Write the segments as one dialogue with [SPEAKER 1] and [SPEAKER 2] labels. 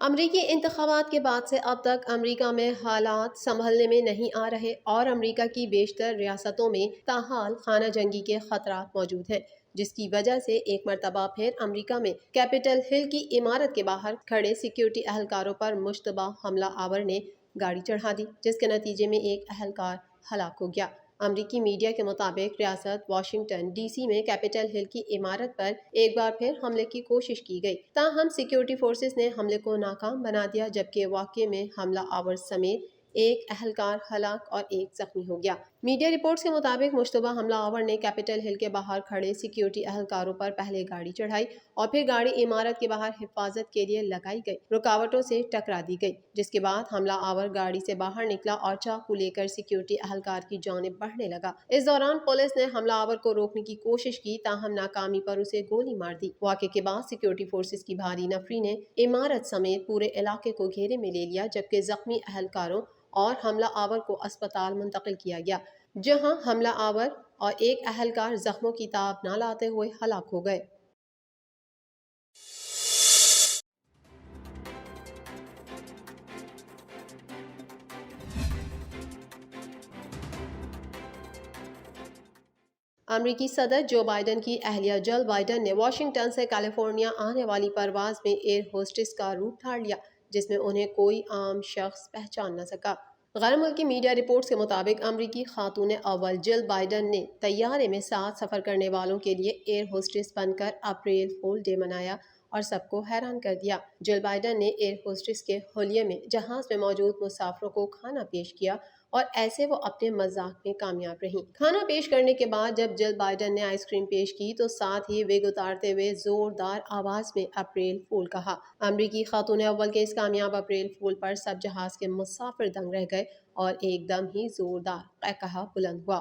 [SPEAKER 1] امریکی انتخابات کے بعد سے اب تک امریکہ میں حالات سنبھلنے میں نہیں آ رہے اور امریکہ کی بیشتر ریاستوں میں تاحال خانہ جنگی کے خطرات موجود ہیں، جس کی وجہ سے ایک مرتبہ پھر امریکہ میں کیپٹل ہل کی عمارت کے باہر کھڑے سیکیورٹی اہلکاروں پر مشتبہ حملہ آور نے گاڑی چڑھا دی، جس کے نتیجے میں ایک اہلکار ہلاک ہو گیا۔ امریکی میڈیا کے مطابق ریاست واشنگٹن ڈی سی میں کیپٹل ہل کی عمارت پر ایک بار پھر حملے کی کوشش کی گئی، تاہم سیکیورٹی فورسز نے حملے کو ناکام بنا دیا، جبکہ واقعے میں حملہ آور سمیت ایک اہلکار ہلاک اور ایک زخمی ہو گیا۔ میڈیا رپورٹس کے مطابق مشتبہ حملہ آور نے کیپٹل ہل کے باہر کھڑے سیکیورٹی اہلکاروں پر پہلے گاڑی چڑھائی اور پھر گاڑی عمارت کے باہر حفاظت کے لیے لگائی گئی رکاوٹوں سے ٹکرا دی گئی، جس کے بعد حملہ آور گاڑی سے باہر نکلا اور چاقو لے کر سیکیورٹی اہلکار کی جانب بڑھنے لگا۔ اس دوران پولیس نے حملہ آور کو روکنے کی کوشش کی، تاہم ناکامی پر اسے گولی مار دی۔ واقعے کے بعد سیکیورٹی فورسز کی بھاری نفری نے عمارت سمیت پورے علاقے کو گھیرے میں لے لیا، جبکہ زخمی اہلکاروں اور حملہ آور کو اسپتال منتقل کیا گیا، جہاں حملہ آور اور ایک اہلکار زخموں کی تاب نہ لاتے ہوئے ہلاک ہو گئے۔ امریکی صدر جو بائیڈن کی اہلیہ جل بائیڈن نے واشنگٹن سے کیلیفورنیا آنے والی پرواز میں ایئر ہوسٹس کا روپ دھار لیا، جس میں انہیں کوئی عام شخص پہچان نہ سکا۔ غیر ملکی میڈیا رپورٹس کے مطابق امریکی خاتون اول جل بائیڈن نے طیارے میں ساتھ سفر کرنے والوں کے لیے ایئر ہوسٹس بن کر اپریل فول ڈے منایا اور سب کو حیران کر دیا۔ جل بائیڈن نے ایئر ہوسٹس کے حلیے میں جہاز میں موجود مسافروں کو کھانا پیش کیا اور ایسے وہ اپنے مذاق میں کامیاب رہیں۔ کھانا پیش کرنے کے بعد جب جل بائیڈن نے آئس کریم پیش کی تو ساتھ ہی وگ اتارتے ہوئے زوردار آواز میں اپریل فول کہا۔ امریکی خاتون اول کے اس کامیاب اپریل فول پر سب جہاز کے مسافر دنگ رہ گئے اور ایک دم ہی زوردار قہقہہ بلند ہوا۔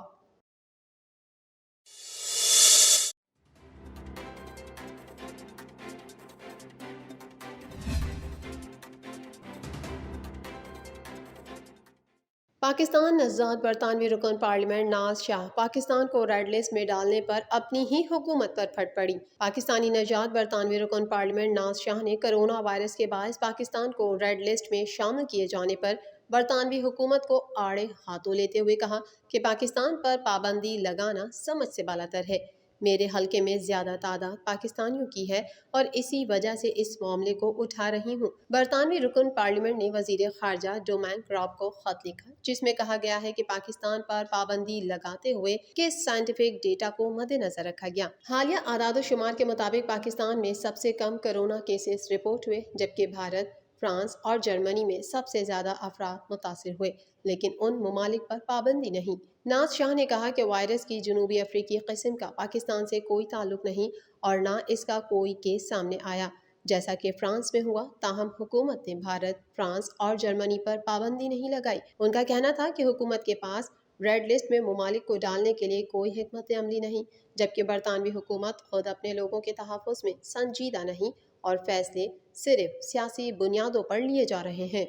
[SPEAKER 1] پاکستان نژاد برطانوی رکن پارلیمنٹ ناز شاہ پاکستان کو ریڈ لسٹ میں ڈالنے پر اپنی ہی حکومت پر پھٹ پڑی۔ پاکستانی نژاد برطانوی رکن پارلیمنٹ ناز شاہ نے کرونا وائرس کے باعث پاکستان کو ریڈ لسٹ میں شامل کیے جانے پر برطانوی حکومت کو آڑے ہاتھوں لیتے ہوئے کہا کہ پاکستان پر پابندی لگانا سمجھ سے بالاتر ہے۔ میرے حلقے میں زیادہ تعداد پاکستانیوں کی ہے اور اسی وجہ سے اس معاملے کو اٹھا رہی ہوں۔ برطانوی رکن پارلیمنٹ نے وزیر خارجہ ڈومینک راب کو خط لکھا، جس میں کہا گیا ہے کہ پاکستان پر پابندی لگاتے ہوئے کس سائنٹیفک ڈیٹا کو مد نظر رکھا گیا۔ حالیہ اعداد و شمار کے مطابق پاکستان میں سب سے کم کرونا کیسز رپورٹ ہوئے، جبکہ بھارت، فرانس اور جرمنی میں سب سے زیادہ افراد متاثر ہوئے، لیکن ان ممالک پر پابندی نہیں۔ ناز شاہ نے کہا کہ وائرس کی جنوبی افریقی قسم کا پاکستان سے کوئی تعلق نہیں اور نہ اس کا کوئی کیس سامنے آیا، جیسا کہ فرانس میں ہوا، تاہم حکومت نے بھارت، فرانس اور جرمنی پر پابندی نہیں لگائی۔ ان کا کہنا تھا کہ حکومت کے پاس ریڈ لسٹ میں ممالک کو ڈالنے کے لیے کوئی حکمت عملی نہیں، جبکہ برطانوی حکومت خود اپنے لوگوں کے تحفظ میں سنجیدہ نہیں اور فیصلے صرف سیاسی بنیادوں پر لیے جا رہے ہیں۔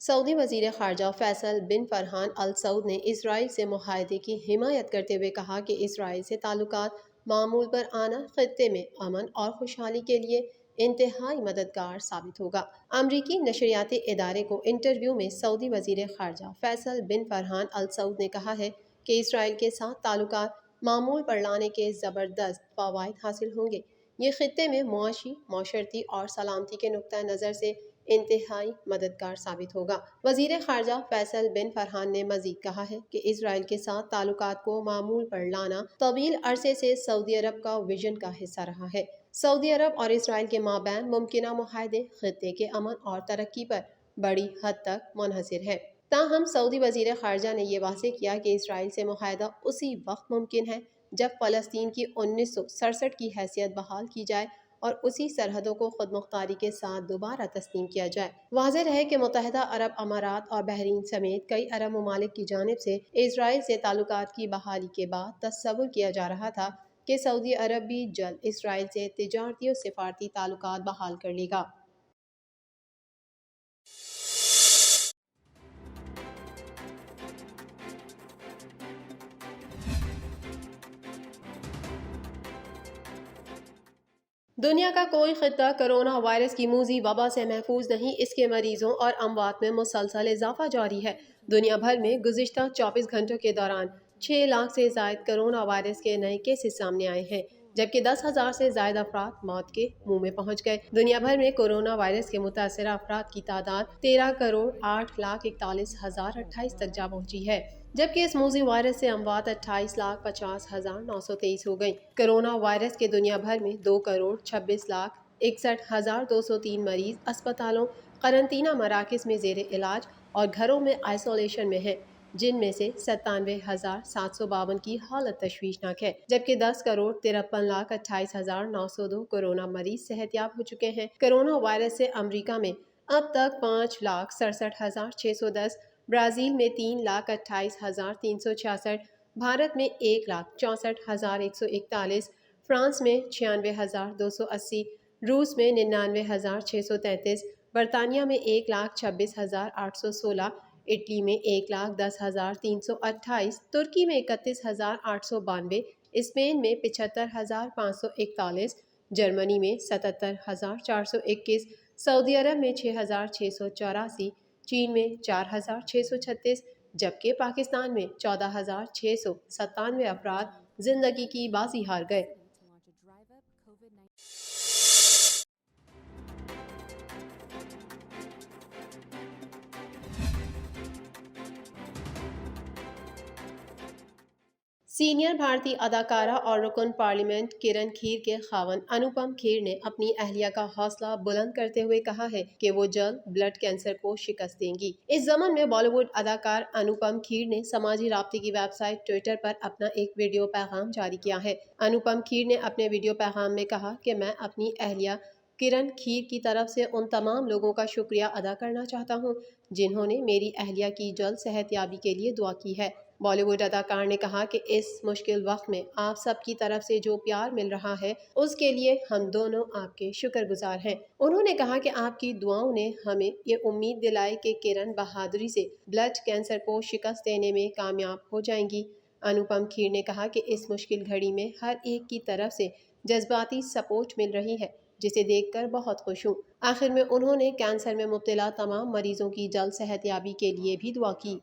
[SPEAKER 1] سعودی وزیر خارجہ فیصل بن فرحان ال سعود نے اسرائیل سے معاہدے کی حمایت کرتے ہوئے کہا کہ اسرائیل سے تعلقات معمول پر آنا خطے میں امن اور خوشحالی کے لیے انتہائی مددگار ثابت ہوگا۔ امریکی نشریاتی ادارے کو انٹرویو میں سعودی وزیر خارجہ فیصل بن فرحان ال سعود نے کہا ہے کہ اسرائیل کے ساتھ تعلقات معمول پر لانے کے زبردست فوائد حاصل ہوں گے۔ یہ خطے میں معاشی، معاشرتی اور سلامتی کے نقطہ نظر سے انتہائی مددگار ثابت ہوگا۔ وزیر خارجہ فیصل بن فرحان نے مزید کہا ہے کہ اسرائیل کے ساتھ تعلقات کو معمول پر لانا طویل عرصے سے سعودی عرب کا وژن کا حصہ رہا ہے۔ سعودی عرب اور اسرائیل کے مابین ممکنہ معاہدے خطے کے امن اور ترقی پر بڑی حد تک منحصر ہے۔ تاہم سعودی وزیر خارجہ نے یہ واضح کیا کہ اسرائیل سے معاہدہ اسی وقت ممکن ہے جب فلسطین کی 1967 کی حیثیت بحال کی جائے اور اسی سرحدوں کو خود مختاری کے ساتھ دوبارہ تسلیم کیا جائے۔ واضح رہے کہ متحدہ عرب امارات اور بحرین سمیت کئی عرب ممالک کی جانب سے اسرائیل سے تعلقات کی بحالی کے بعد تصور کیا جا رہا تھا کہ سعودی عرب بھی جلد اسرائیل سے تجارتی اور سفارتی تعلقات بحال کر لے گا۔ دنیا کا کوئی خطہ کرونا وائرس کی موذی وبا سے محفوظ نہیں، اس کے مریضوں اور اموات میں مسلسل اضافہ جاری ہے۔ دنیا بھر میں گزشتہ 24 گھنٹوں کے دوران 6 لاکھ سے زائد کرونا وائرس کے نئے کیسز سامنے آئے ہیں، جبکہ 10,000 سے زائد افراد موت کے منہ میں پہنچ گئے۔ دنیا بھر میں کورونا وائرس کے متاثرہ افراد کی تعداد 13 کروڑ 8 لاکھ 41 ہزار 28 تک جا پہنچی ہے، جبکہ اس موذی وائرس سے اموات 28 لاکھ 50 ہزار 923 ہو گئیں۔ کرونا وائرس کے دنیا بھر میں 2 کروڑ 26 لاکھ 61 ہزار 203 مریض اسپتالوں، قرنطینہ مراکز میں زیر علاج اور گھروں میں آئسولیشن میں ہیں، جن میں سے 97,752 کی حالت تشویشناک ہے، جبکہ 10 کروڑ 53 لاکھ 28 ہزار 902 کورونا مریض صحت یاب ہو چکے ہیں۔ کرونا وائرس سے امریکہ میں اب تک 5 لاکھ 67 ہزار 610، برازیل میں 3 لاکھ 28 ہزار 366، بھارت میں 1 لاکھ 64 ہزار 141، فرانس میں 96 ہزار 280، روس میں 99 ہزار 633، برطانیہ میں 1 لاکھ 26 ہزار 816، اٹلی میں 1 لاکھ 10 ہزار 328، ترکی میں 31 ہزار 892، اسپین میں 75 ہزار 541، جرمنی میں 77 ہزار 421، سعودی عرب میں 6 ہزار 684، چین میں 4 ہزار 636، جبکہ پاکستان میں 14,697 افراد زندگی کی بازی ہار گئے۔ سینئر بھارتی اداکارہ اور رکن پارلیمنٹ کرن کھیر کے خاوند انوپم کھیر نے اپنی اہلیہ کا حوصلہ بلند کرتے ہوئے کہا ہے کہ وہ جلد بلڈ کینسر کو شکست دیں گی۔ اس ضمن میں بالی ووڈ اداکار انوپم کھیر نے سماجی رابطے کی ویب سائٹ ٹویٹر پر اپنا ایک ویڈیو پیغام جاری کیا ہے۔ انوپم کھیر نے اپنے ویڈیو پیغام میں کہا کہ میں اپنی اہلیہ کرن کھیر کی طرف سے ان تمام لوگوں کا شکریہ ادا کرنا چاہتا ہوں جنہوں نے میری اہلیہ کی جلد صحت یابی کے لیے دعا کی ہے۔ بالی ووڈ اداکار نے کہا کہ اس مشکل وقت میں آپ سب کی طرف سے جو پیار مل رہا ہے اس کے لیے ہم دونوں آپ کے شکر گزار ہیں۔ انہوں نے کہا کہ آپ کی دعاؤں نے ہمیں یہ امید دلائی کہ کرن بہادری سے بلڈ کینسر کو شکست دینے میں کامیاب ہو جائیں گی۔ انوپم کھیر نے کہا کہ اس مشکل گھڑی میں ہر ایک کی طرف سے جذباتی سپورٹ مل رہی ہے جسے دیکھ کر بہت خوش ہوں۔ آخر میں انہوں نے کینسر میں مبتلا تمام مریضوں کی جلد صحت یابی کے لیے بھی دعا کی۔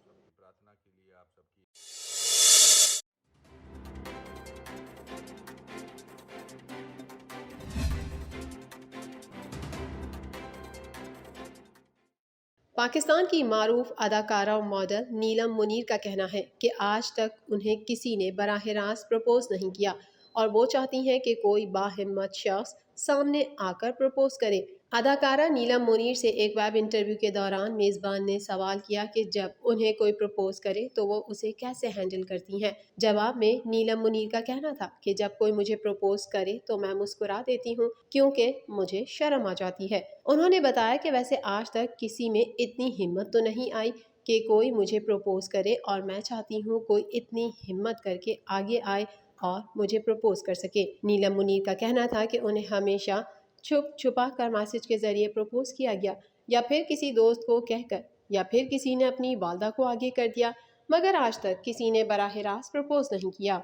[SPEAKER 1] پاکستان کی معروف اداکارہ اور ماڈل نیلم منیر کا کہنا ہے کہ آج تک انہیں کسی نے براہ راست پرپوز نہیں کیا اور وہ چاہتی ہیں کہ کوئی باہمت شخص سامنے آ کر پرپوز کرے۔ اداکارہ نیلم منیر سے ایک ویب انٹرویو کے دوران میزبان نے سوال کیا کہ جب انہیں کوئی پرپوز کرے تو وہ اسے کیسے ہینڈل کرتی ہیں۔ جواب میں نیلم منیر کا کہنا تھا کہ جب کوئی مجھے پرپوز کرے تو میں مسکرا دیتی ہوں کیونکہ مجھے شرم آ جاتی ہے۔ انہوں نے بتایا کہ ویسے آج تک کسی میں اتنی ہمت تو نہیں آئی کہ کوئی مجھے پرپوز کرے اور میں چاہتی ہوں کوئی اتنی ہمت کر کے آگے آئے اور مجھے پرپوز کر سکے۔ نیلم منیر کا کہنا تھا کہ انہیں ہمیشہ چھپ چھپا کر میسج کے ذریعے پرپوز کیا گیا، یا پھر کسی دوست کو کہہ کر، یا پھر کسی نے اپنی والدہ کو آگے کر دیا، مگر آج تک کسی نے براہ راست پرپوز نہیں کیا۔